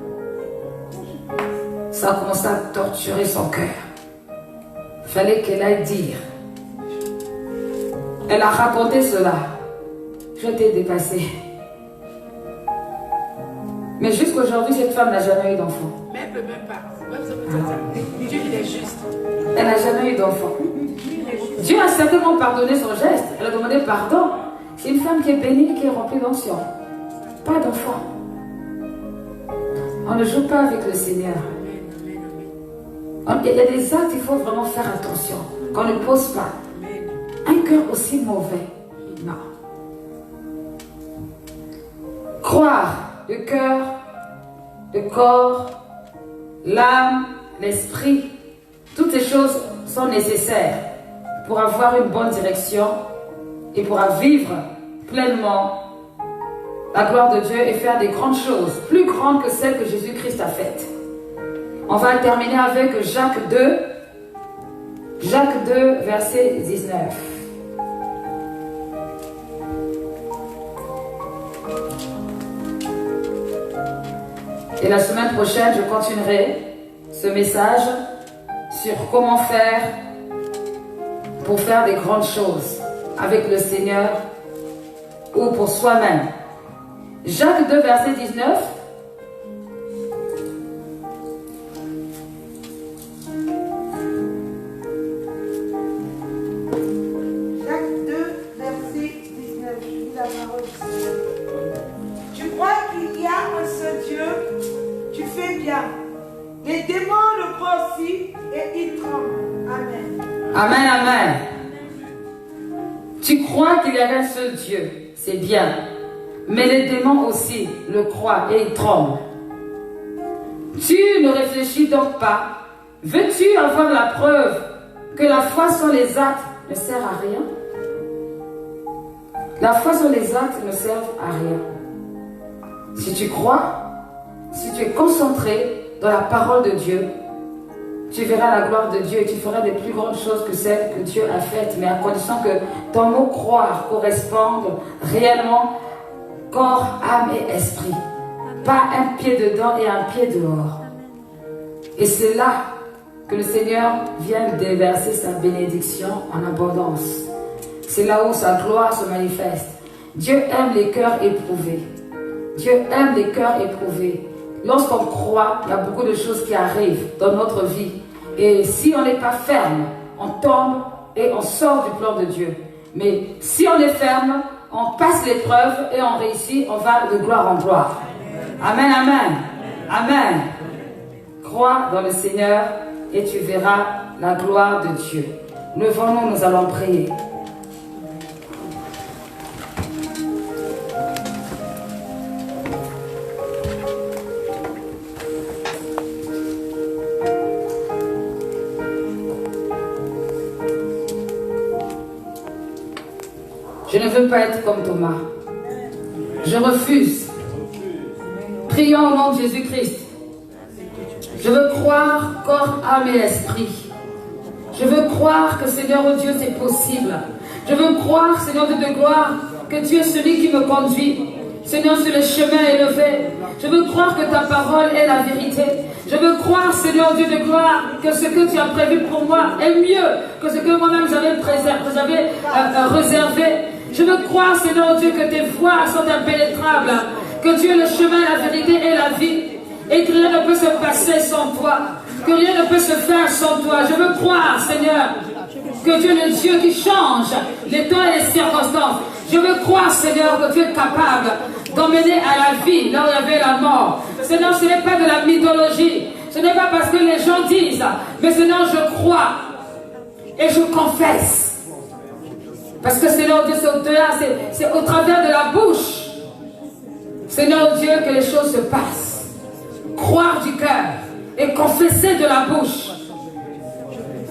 ça a commencé à torturer son cœur. Il fallait qu'elle aille dire. Elle a raconté cela. Je t'ai dépassé. Mais jusqu'aujourd'hui, cette femme n'a jamais eu d'enfant. peut même pas. Dieu, il est juste. Elle n'a jamais eu d'enfant. Dieu a certainement pardonné son geste. Elle a demandé pardon. C'est une femme qui est bénie, qui est remplie d'onction. Pas d'enfant. On ne joue pas avec le Seigneur. Il y a des actes, il faut vraiment faire attention. Qu'on ne pose pas. Un cœur aussi mauvais. Non. Croire, le cœur, le corps, l'âme, l'esprit, toutes ces choses sont nécessaires pour avoir une bonne direction et pour vivre pleinement la gloire de Dieu et faire des grandes choses, plus grandes que celles que Jésus-Christ a faites. On va terminer avec Jacques 2, verset 19. Et la semaine prochaine, je continuerai ce message sur comment faire pour faire des grandes choses avec le Seigneur ou pour soi-même. Jacques 2, verset 19. Jacques 2, verset 19. Je lis la parole du Seigneur. Tu crois qu'il y a un seul Dieu? Tu fais bien. Les démons le croient aussi et ils tremblent. Amen. Amen, amen. Tu crois qu'il y a un seul Dieu, c'est bien. Mais les démons aussi le croient et ils tremblent. Tu ne réfléchis donc pas. Veux-tu avoir la preuve que la foi sans les actes ne sert à rien? La foi sans les actes ne sert à rien. Si tu crois, si tu es concentré dans la parole de Dieu, tu verras la gloire de Dieu et tu feras des plus grandes choses que celles que Dieu a faites, mais à condition que ton mot croire corresponde réellement corps, âme et esprit. Pas un pied dedans et un pied dehors. Et c'est là que le Seigneur vient déverser sa bénédiction en abondance. C'est là où sa gloire se manifeste. Dieu aime les cœurs éprouvés. Dieu aime les cœurs éprouvés. Lorsqu'on croit, il y a beaucoup de choses qui arrivent dans notre vie. Et si on n'est pas ferme, on tombe et on sort du plan de Dieu. Mais si on est ferme, on passe l'épreuve et on réussit, on va de gloire en gloire. Amen, amen. Amen. Crois dans le Seigneur et tu verras la gloire de Dieu. Levons-nous, nous allons prier. Je ne veux pas être comme Thomas. Je refuse. Prions au nom de Jésus-Christ. Je veux croire corps, âme et esprit. Je veux croire que Seigneur oh Dieu c'est possible. Je veux croire Seigneur Dieu de gloire que tu es celui qui me conduit. Seigneur sur le chemin élevé. Je veux croire que ta parole est la vérité. Je veux croire Seigneur Dieu de gloire que ce que tu as prévu pour moi est mieux que ce que moi-même j'avais réservé. Je veux croire, Seigneur Dieu, que tes voies sont impénétrables, que tu es le chemin, la vérité et la vie, et que rien ne peut se passer sans toi, que rien ne peut se faire sans toi. Je veux croire, Seigneur, que tu es le Dieu qui change les temps et les circonstances. Je veux croire, Seigneur, que tu es capable d'emmener à la vie là où il y avait la mort. Seigneur, ce n'est pas de la mythologie, ce n'est pas parce que les gens disent, mais Seigneur, je crois et je confesse. Parce que Seigneur Dieu, c'est au travers de la bouche, Seigneur Dieu, que les choses se passent. Croire du cœur et confesser de la bouche.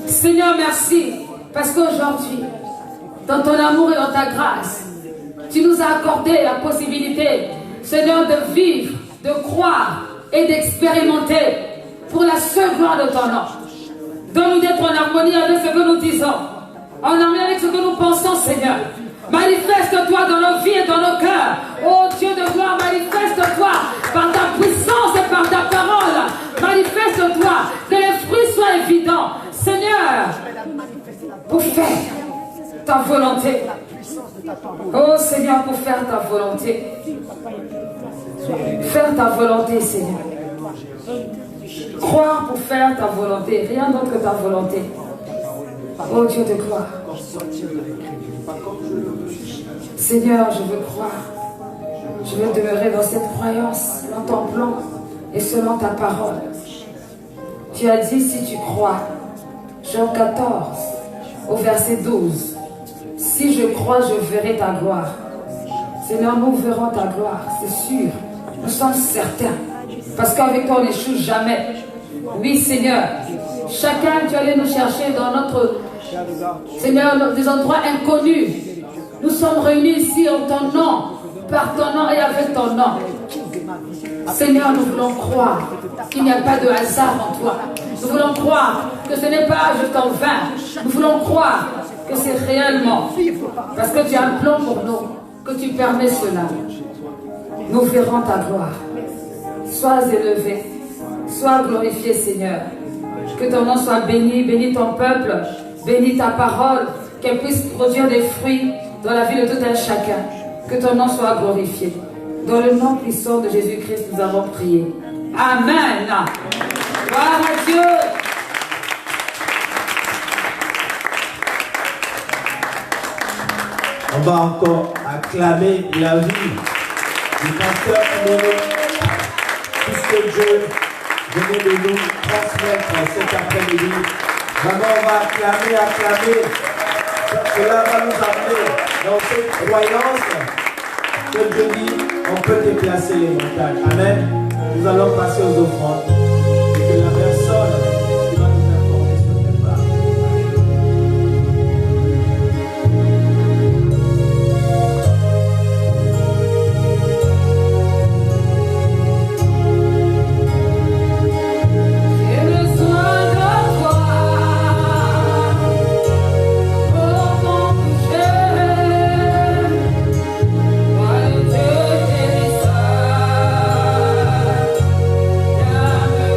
Seigneur, merci. Parce qu'aujourd'hui, dans ton amour et dans ta grâce, tu nous as accordé la possibilité, Seigneur, de vivre, de croire et d'expérimenter pour la seule gloire de ton nom. Donne-nous d'être en harmonie avec ce que nous disons. En harmonie avec ce que nous pensons, Seigneur. Manifeste-toi dans nos vies et dans nos cœurs. Oh Dieu de gloire, manifeste-toi par ta puissance et par ta parole. Manifeste-toi, que les fruits soient évidents. Seigneur, pour faire ta volonté. Oh Seigneur, pour faire ta volonté. Faire ta volonté, Seigneur. Croire pour faire ta volonté, rien d'autre que ta volonté. Oh Dieu de gloire. Seigneur, je veux croire. Je veux demeurer dans cette croyance, dans ton plan et selon ta parole. Tu as dit si tu crois, Jean 14, au verset 12, si je crois, je verrai ta gloire. Seigneur, nous verrons ta gloire, c'est sûr. Nous sommes certains. Parce qu'avec toi, on n'échoue jamais. Oui, Seigneur. Chacun, tu allais nous chercher dans notre... Seigneur, dans des endroits inconnus. Nous sommes réunis ici en ton nom, par ton nom et avec ton nom. Seigneur, nous voulons croire qu'il n'y a pas de hasard en toi. Nous voulons croire que ce n'est pas juste en vain. Nous voulons croire que c'est réellement. Parce que tu as un plan pour nous, que tu permets cela. Nous verrons ta gloire. Sois élevé, sois glorifié, Seigneur. Que ton nom soit béni, bénis ton peuple, bénis ta parole, qu'elle puisse produire des fruits dans la vie de tout un chacun. Que ton nom soit glorifié. Dans le nom puissant de Jésus-Christ, nous avons prié. Amen. Gloire à Dieu. On va encore acclamer la vie du pasteur Mono, puisque Dieu venait de nous transmettre cet après-midi. Vraiment, on va acclamer. Cela va nous amener dans cette croyance que Dieu dit, on peut déplacer les montagnes. Amen. Nous allons passer aux offrandes. Et que la personne qui va nous informer se prépare. Dieu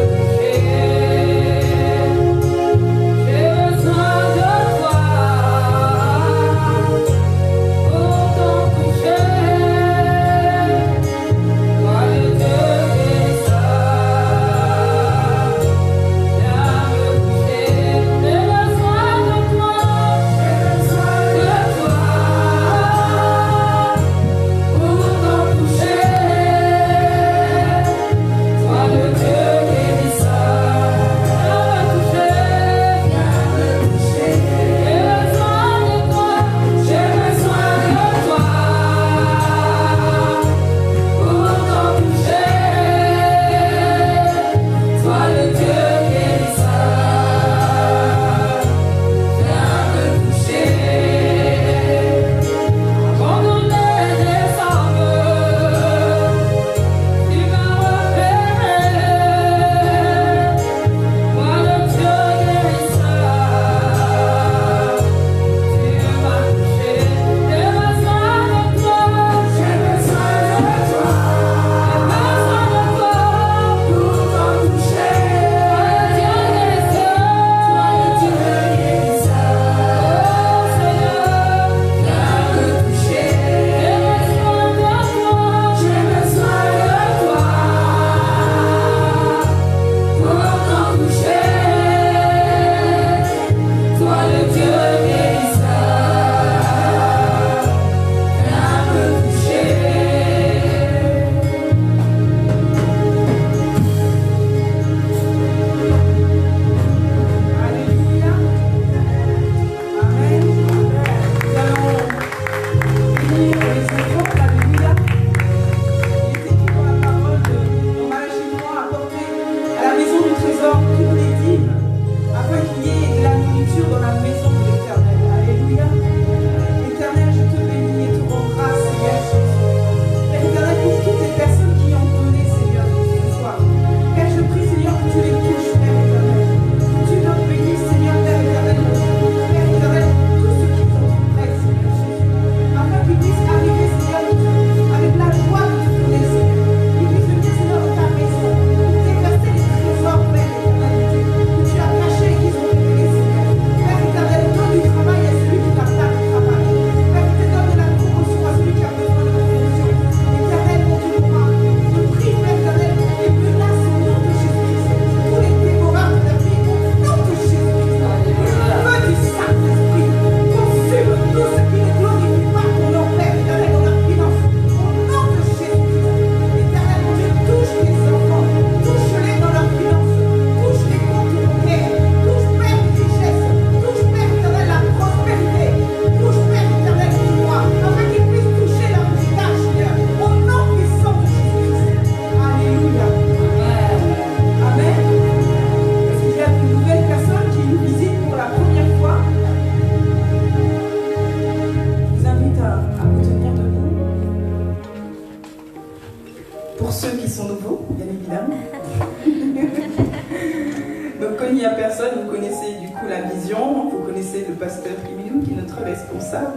connaissez du coup la vision, vous connaissez le pasteur Kiminou qui est notre responsable.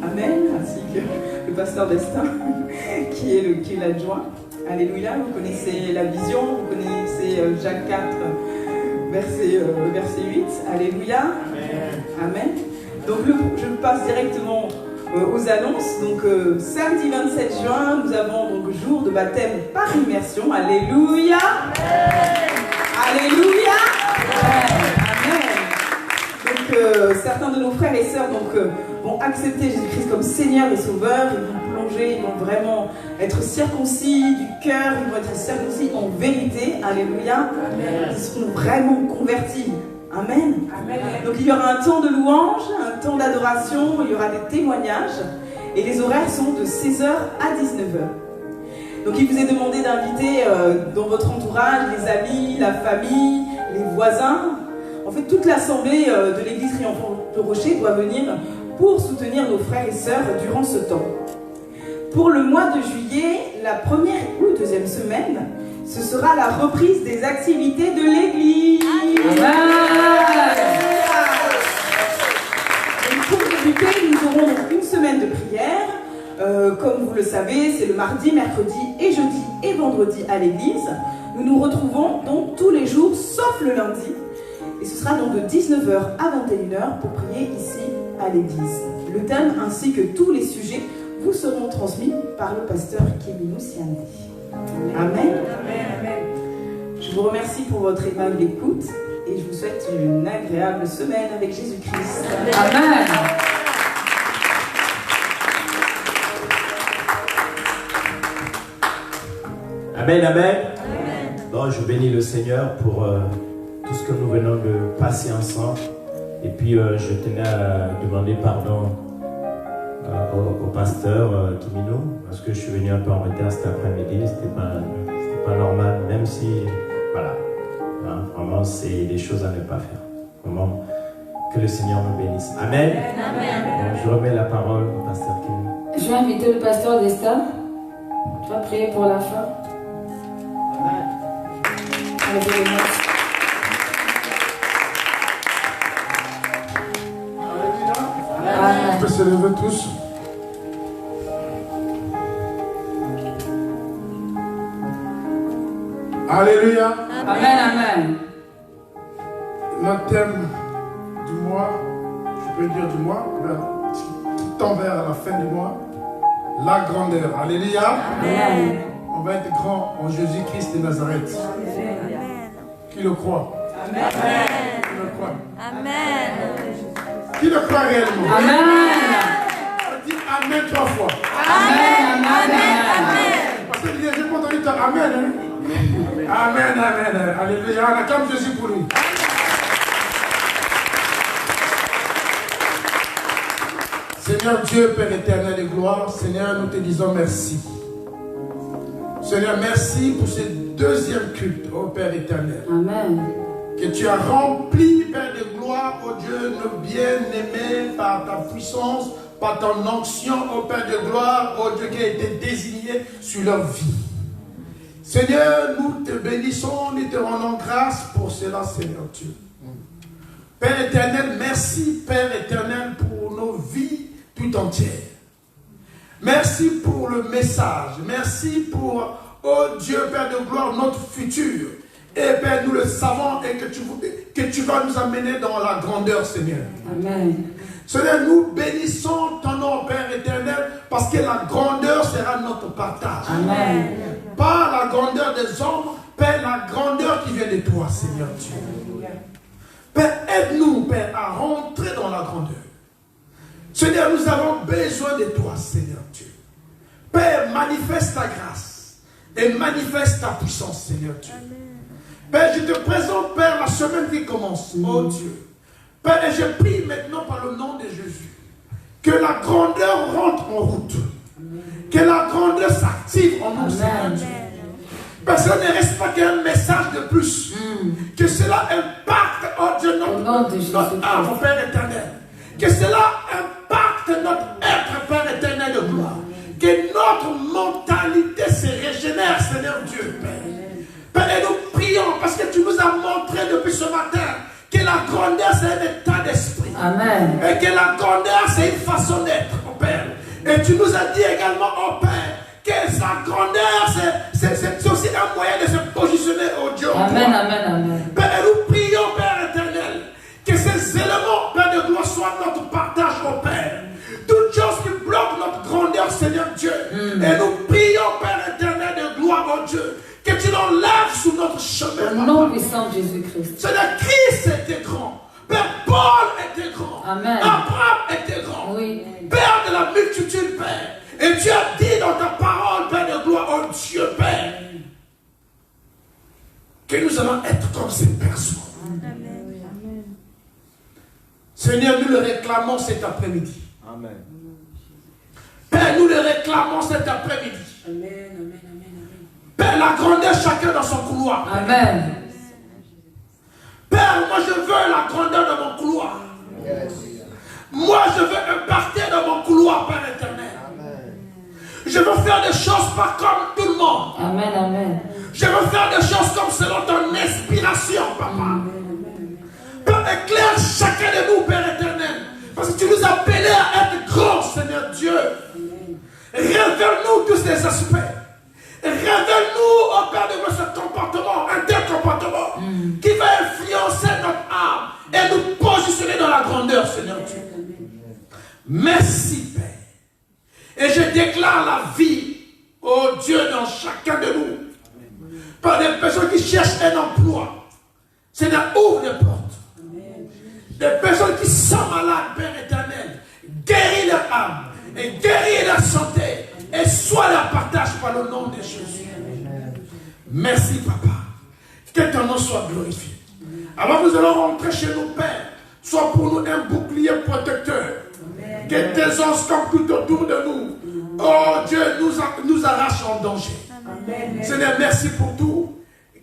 Amen, ainsi que le pasteur Destin qui est l'adjoint. Alléluia, vous connaissez la vision, vous connaissez Jacques 4, verset 8. Alléluia. Amen. Donc je passe directement aux annonces. Donc samedi 27 juin, nous avons donc jour de baptême par immersion. Alléluia. Alléluia. Amen. Donc certains de nos frères et sœurs vont accepter Jésus-Christ comme Seigneur et Sauveur. Ils vont plonger, ils vont vraiment être circoncis du cœur, ils vont être circoncis en vérité. Alléluia. Amen. Ils seront vraiment convertis. Amen. Amen. Donc il y aura un temps de louange, un temps d'adoration, il y aura des témoignages et les horaires sont de 16h à 19h. Donc il vous est demandé d'inviter dans votre entourage les amis, la famille, les voisins. En fait, toute l'assemblée de l'église Triomphant de Rocher doit venir pour soutenir nos frères et sœurs durant ce temps. Pour le mois de juillet, la première ou deuxième semaine, ce sera la reprise des activités de l'église. Pour débuter, nous aurons donc une semaine de prière. Comme vous le savez, c'est le mardi, mercredi et jeudi et vendredi à l'église. Nous nous retrouvons donc tous les jours, sauf le lundi. Et ce sera donc de 19h à 21h pour prier ici à l'église. Le thème ainsi que tous les sujets vous seront transmis par le pasteur Kiminou Siandi. Amen. Amen. Je vous remercie pour votre aimable écoute et je vous souhaite une agréable semaine avec Jésus-Christ. Amen. Amen, amen. Bon, je bénis le Seigneur pour tout ce que nous venons de passer ensemble. Et puis, je tenais à demander pardon au pasteur Kiminou, parce que je suis venu un peu en retard cet après-midi. C'était pas normal, même si, voilà, hein, vraiment, c'est des choses à ne pas faire. Vraiment, que le Seigneur nous bénisse. Amen. Amen. Donc, je remets la parole au pasteur Kiminou. Je vais inviter le pasteur Destin. Tu vas prier pour la fin. Alléluia. On peut se lever tous. Alléluia. Amen, amen. Notre thème du mois, je peux dire du mois, qui tend vers la fin du mois, la grandeur. Alléluia. Amen. On va être grand en Jésus-Christ de Nazareth. Amen. Qui le croit? Amen. Qui le croit? Amen. Qui le croit réellement? Amen. On dit Amen 3 fois. Amen, amen, amen. Parce que j'ai pas entendu dire Amen. Hein? Amen, amen. Alléluia. On acclame Jésus pour lui. Seigneur Dieu, Père éternel et gloire, Seigneur, nous te disons merci. Seigneur, merci pour ce deuxième culte, ô Père éternel. Amen. Que tu as rempli, Père de gloire, ô Dieu, nos bien-aimés, par ta puissance, par ton onction, ô Père de gloire, ô Dieu, qui a été désigné sur leur vie. Seigneur, nous te bénissons, nous te rendons grâce pour cela, Seigneur Dieu. Père éternel, merci, Père éternel, pour nos vies tout entières. Merci pour le message. Merci pour, oh Dieu, Père de gloire, notre futur. Et Père, nous le savons et que tu vas nous amener dans la grandeur, Seigneur. Amen. Seigneur, nous bénissons ton nom, Père éternel, parce que la grandeur sera notre partage. Amen. Pas la grandeur des hommes, Père, la grandeur qui vient de toi, Seigneur Dieu. Père, aide-nous, Père, à rentrer dans la grandeur. Seigneur, nous avons besoin de toi, Seigneur Dieu. Père, manifeste ta grâce et manifeste ta puissance, Seigneur Dieu. Père, je te présente, Père, la semaine qui commence, oh Dieu. Père, et je prie maintenant par le nom de Jésus, que la grandeur rentre en route. Que la grandeur s'active en nous, Seigneur Dieu. Parce que ce ne reste pas qu'un message de plus. Que cela impacte, oh Dieu, notre âme, Père éternel. Que cela impacte notre être, Père éternel de gloire. Que notre mentalité se régénère, Seigneur Dieu, Père. Père, et nous prions parce que tu nous as montré depuis ce matin que la la grandeur, c'est un état d'esprit. Amen. Et que la grandeur, c'est une façon d'être, oh Père. Et tu nous as dit également, oh Père, que sa grandeur, c'est aussi un moyen de se positionner au Dieu. Amen, amen, amen. Père, nous prions, Père éternel, que ces éléments, Père de gloire, soient notre partage, oh Père. Toutes choses qui bloquent notre grandeur, Seigneur Dieu. Et nous prions, Père éternel de gloire, oh Dieu, que tu l'enlèves sous notre chemin. Au nom puissant de Jésus-Christ. Seigneur, Christ était grand. Père, Paul était grand. Amen. Abraham était grand. Oui. Père de la multitude, Père. Et tu as dit dans ta parole, Père de gloire, oh Dieu, Père, que nous allons être comme ces personnes. Seigneur, nous le réclamons cet après-midi. Amen. Père, nous le réclamons cet après-midi. Père, la grandeur, chacun dans son couloir. Amen. Père, moi je veux la grandeur de mon couloir. Moi je veux impartir dans mon couloir, Père éternel. Je veux faire des choses pas comme tout le monde. Amen, amen. Je veux faire des choses comme selon ton inspiration, Papa. Père, éclaire chacun de nous, Père éternel. Parce que tu nous as appelés à être grands, Seigneur Dieu. Révèle-nous tous ces aspects. Révèle-nous, oh Père de Dieu, ce comportement, un tel comportement qui va influencer notre âme et nous positionner dans la grandeur, Seigneur Dieu. Merci, Père. Et je déclare la vie, oh Dieu, dans chacun de nous. Par des personnes qui cherchent un emploi. Seigneur, ouvre les portes. Des personnes qui sont malades, Père éternel, guéris leur âme et guéris leur santé et sois leur partage par le nom de Jésus. Merci, Papa. Que ton nom soit glorifié. Alors nous allons rentrer chez nous, Père. Sois pour nous un bouclier protecteur. Que tes anges comme tout autour de nous. Oh Dieu, nous arrache en danger. Amen. Seigneur, merci pour tout.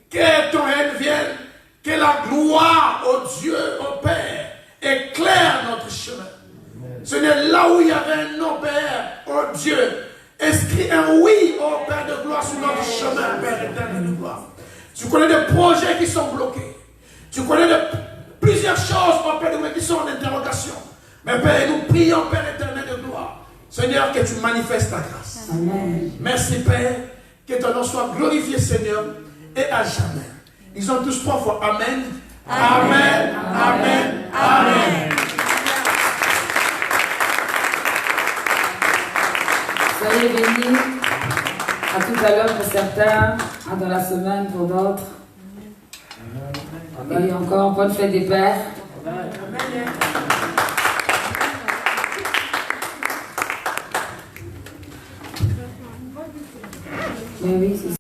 Que ton règne vienne. Que la gloire, oh Dieu, oh Père, éclaire notre chemin. Seigneur, là où il y avait un non, Père, oh Dieu, inscris un oui, oh Père de gloire, sur notre chemin, Père éternel de gloire. Tu connais des projets qui sont bloqués. Tu connais plusieurs choses, oh Père de gloire, qui sont en interrogation. Mais Père, nous prions, Père éternel de gloire. Seigneur, que tu manifestes ta grâce. Amen. Merci, Père. Que ton nom soit glorifié, Seigneur, et à jamais. Ils ont tous 3 fois Amen. Amen. Amen. Amen. Soyez bénis. À tout à l'heure pour certains, à dans la semaine pour d'autres. Et encore, bonne fête des pères. Mais oui, c'est ça.